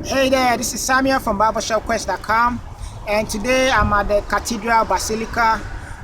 Hey there, this is Samuel from barbershopquest.com, and today I'm at the Cathedral Basilica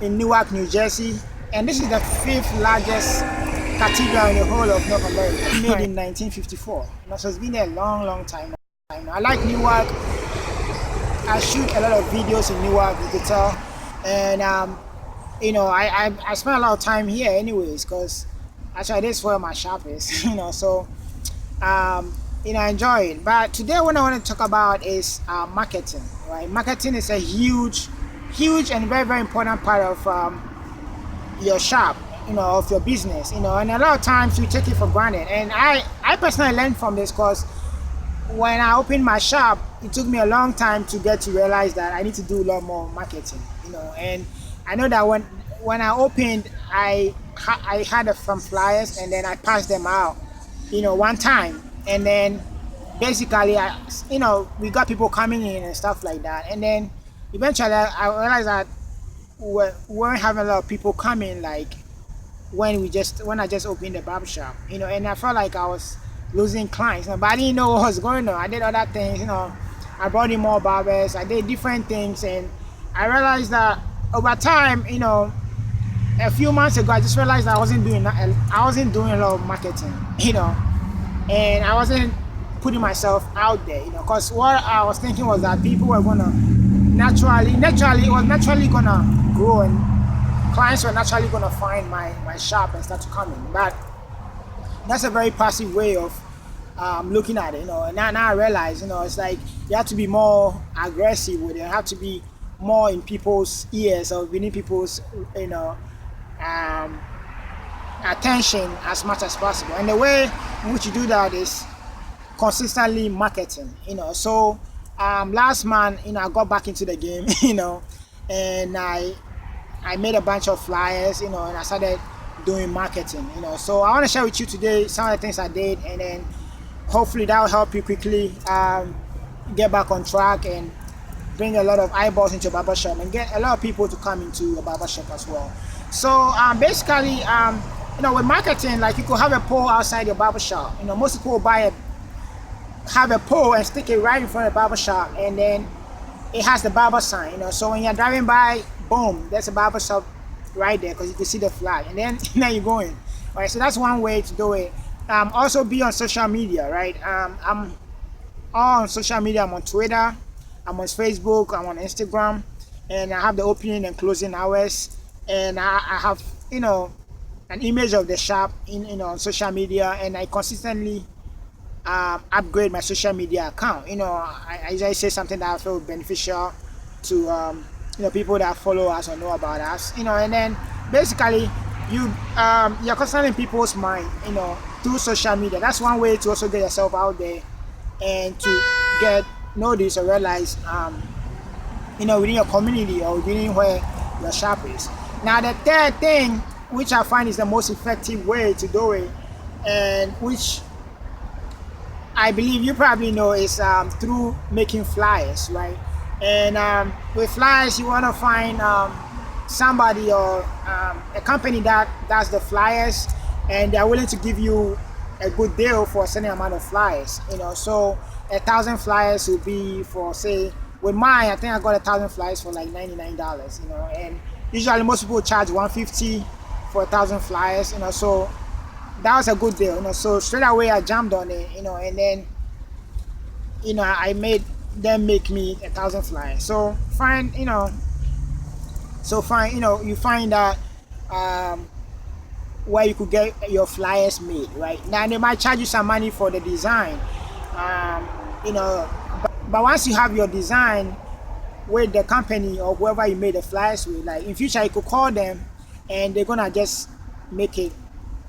in Newark, New Jersey, and this is the fifth largest cathedral in the whole of North America, made in 1954. So it's been a long time. I like Newark. I shoot a lot of videos in Newark, you could tell, and I spend a lot of time here anyways, because actually this is where my shop is, so I enjoy it. But today what I want to talk about is marketing, right? Marketing is a huge and very important part of your shop, of your business, and a lot of times we take it for granted. And I personally learned from this, because when I opened my shop, it took me a long time to get to realize that I need to do a lot more marketing, and I know that when I opened, I had some flyers, and then I passed them out, one time, and then basically we got people coming in and stuff like that, and then eventually I realized that we weren't having a lot of people coming like when I just opened the barbershop, and I felt like I was losing clients, but I didn't know what was going on. I did other things, I brought in more barbers, I did different things, and I realized that over time, a few months ago, I just realized I wasn't doing a lot of marketing, and I wasn't putting myself out there, because what I was thinking was that people were gonna naturally gonna grow, and clients were naturally gonna find my shop and start to come in. But that's a very passive way of looking at it, and now I realize, it's like you have to be more aggressive with it. You have to be more in people's ears, or winning people's attention as much as possible. And the way in which you do that is consistently marketing, so last month, I got back into the game, and I made a bunch of flyers, and I started doing marketing, so I want to share with you today some of the things I did, and then hopefully that will help you quickly get back on track and bring a lot of eyeballs into your barbershop and get a lot of people to come into your barbershop as well. So basically, with marketing, like, you could have a pole outside your barbershop. Most people will have a pole and stick it right in front of the barbershop, and then it has the barber sign, so when you're driving by, boom, there's a barbershop right there, because you can see the flag, and then now you're going. All right, so that's one way to do it. Also be on social media, right? I'm on social media. I'm on Twitter, I'm on Facebook, I'm on Instagram, and I have the opening and closing hours, and I have an image of the shop on social media, and I consistently upgrade my social media account. I usually say something that I feel beneficial to people that follow us or know about us, and then basically you're constantly in people's mind, through social media. That's one way to also get yourself out there and to get noticed or realized, within your community or within where your shop is. Now, the third thing, which I find is the most effective way to do it, and which I believe you probably know, is through making flyers, right? And with flyers, you want to find somebody or a company that does the flyers, and they're willing to give you a good deal for a certain amount of flyers. So 1,000 flyers will be for, say, with mine, I think I got 1,000 flyers for like $99. And usually most people charge $150 for 1,000 flyers. So that was a good deal. So straight away I jumped on it. And then I made them make me 1,000 flyers. So fine, you find that where you could get your flyers made, right? Now they might charge you some money for the design, but once you have your design with the company or whoever you made the flyers with, like, in future you could call them and they're gonna just make it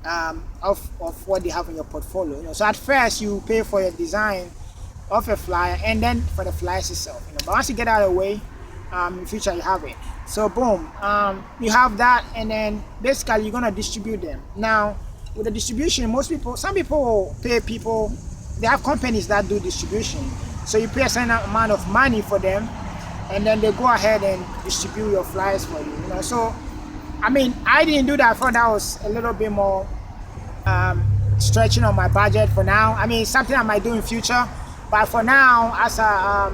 of what they have in your portfolio. So at first you pay for your design of a flyer, and then for the flyers itself. But once you get out of the way, in future you have it. So boom, you have that, and then basically you're gonna distribute them. Now with the distribution, some people will pay people. They have companies that do distribution, so you pay a certain amount of money for them, and then they go ahead and distribute your flyers for you. So I mean, I didn't do that. I thought that was a little bit more stretching on my budget for now. I mean, something I might do in future, But for now, as a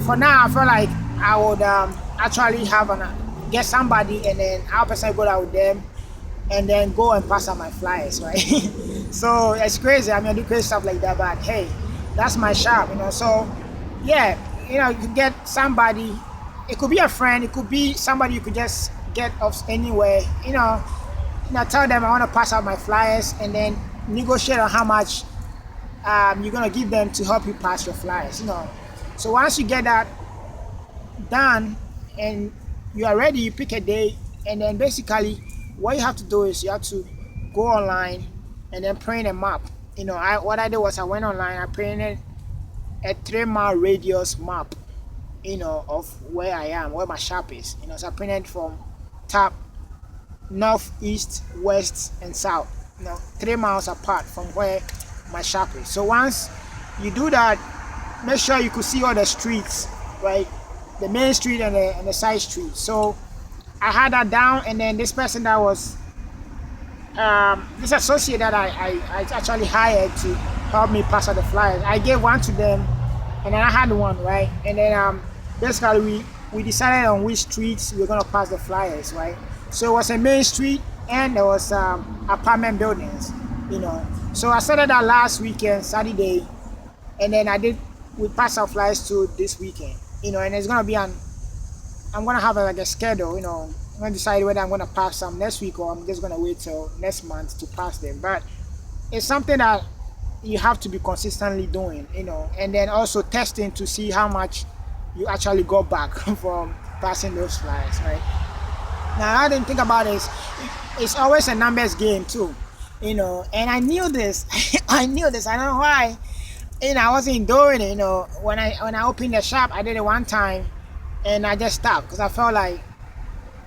for now, I feel like I would actually have get somebody, and then I'll personally go out with them, and then go and pass out my flyers, right? So it's crazy. I mean, I do crazy stuff like that, but hey, that's my shop, So yeah, you can get somebody. It could be a friend. It could be somebody you could just get off anywhere. Tell them I want to pass out my flyers, and then negotiate on how much you're gonna give them to help you pass your flyers. So once you get that done and you are ready, you pick a day, and then basically what you have to do is you have to go online and then print a map. What I did was I went online, I printed a 3-mile radius map, of where I am, where my shop is. So I printed from top, north, east, west, and south. 3 miles apart from where my shop is. So once you do that, make sure you could see all the streets, right? The main street and the side streets. So I had that down, and then this person that was this associate that I actually hired to help me pass out the flyers, I gave one to them, and then I had one, right? And then basically we decided on which streets we were gonna pass the flyers, right? So it was a main street, and there was apartment buildings, So I started that last weekend, Saturday, and then we passed our flyers to this weekend, and it's gonna be I'm gonna have like a schedule, I'm gonna decide whether I'm gonna pass some next week or I'm just gonna wait till next month to pass them. But it's something that you have to be consistently doing, and then also testing to see how much you actually got back from passing those flyers, right? Now I didn't think about it. It's always a numbers game too, and I knew this. I don't know why. I wasn't doing it. When I opened the shop, I did it one time, and I just stopped because I felt like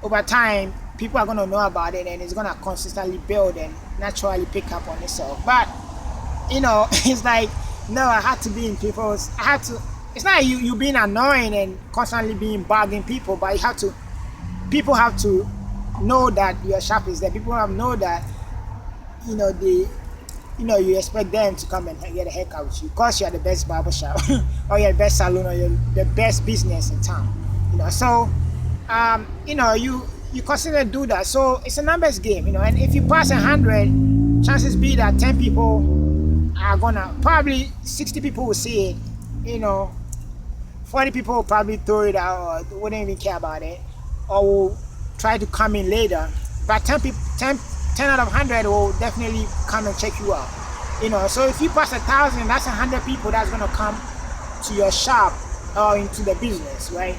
over time people are gonna know about it, and it's gonna consistently build and naturally pick up on itself. But it's like no, I had to be in people's. I had to. It's not you being annoying and constantly being bugging people, but you have to. People have to know that your shop is there. People have to know that you expect them to come and get a haircut with you because you're the best barbershop or you're the best salon or you're the best business in town. So you consider do that. So it's a numbers game, and if you pass 100, chances be that 10 people are gonna, probably 60 people will see it, 40 people will probably throw it out or wouldn't even care about it, or will try to come in later. But 10 out of 100 will definitely come and check you out. So if you pass 1,000, that's 100 people that's gonna come to your shop or into the business, right?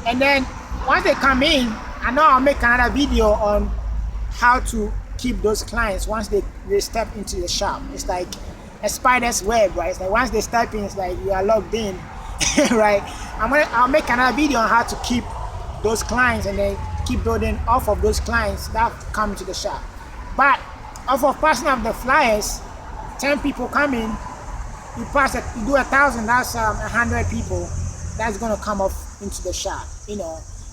And then once they come in, I know I'll make another video on how to keep those clients once they step into the shop. It's like a spider's web, right? It's like once they step in, it's like you are logged in, right? I'll make another video on how to keep those clients and then keep building off of those clients that come to the shop. But off of passing up the flyers, 10 people come in, you do 1,000, that's 100 people that's gonna come off into the shop, and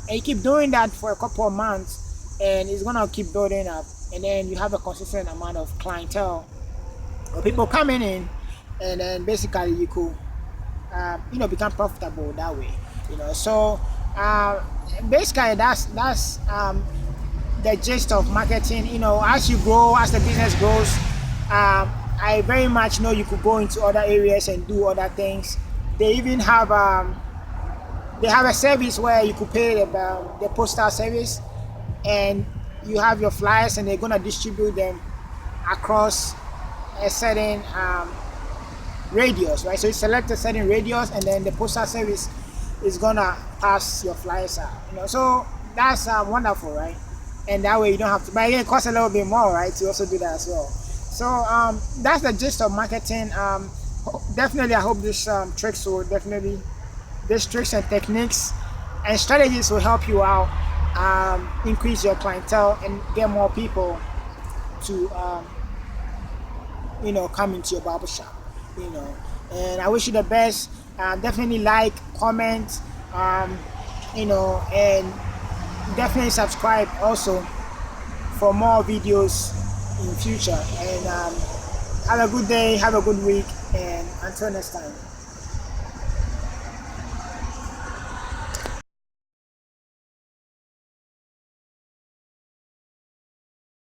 you keep doing that for a couple of months, and it's gonna keep building up, and then you have a consistent amount of clientele or people coming in, and then basically you could become profitable that way. So basically that's the gist of marketing. As you grow, as the business grows, I very much know you could go into other areas and do other things. They even have a service where you could pay the postal service, and you have your flyers, and they're gonna distribute them across a certain radius, right? So you select a certain radius, and then the postal service is gonna pass your flyers out. So that's wonderful, right? And that way you don't have to, but again, it costs a little bit more, right, to also do that as well. So that's the gist of marketing. Definitely, I hope these tricks and techniques and strategies will help you out, increase your clientele and get more people to come into your barbershop. And I wish you the best. Definitely like, comment, and definitely subscribe also for more videos in future. And have a good day, have a good week. And until next time.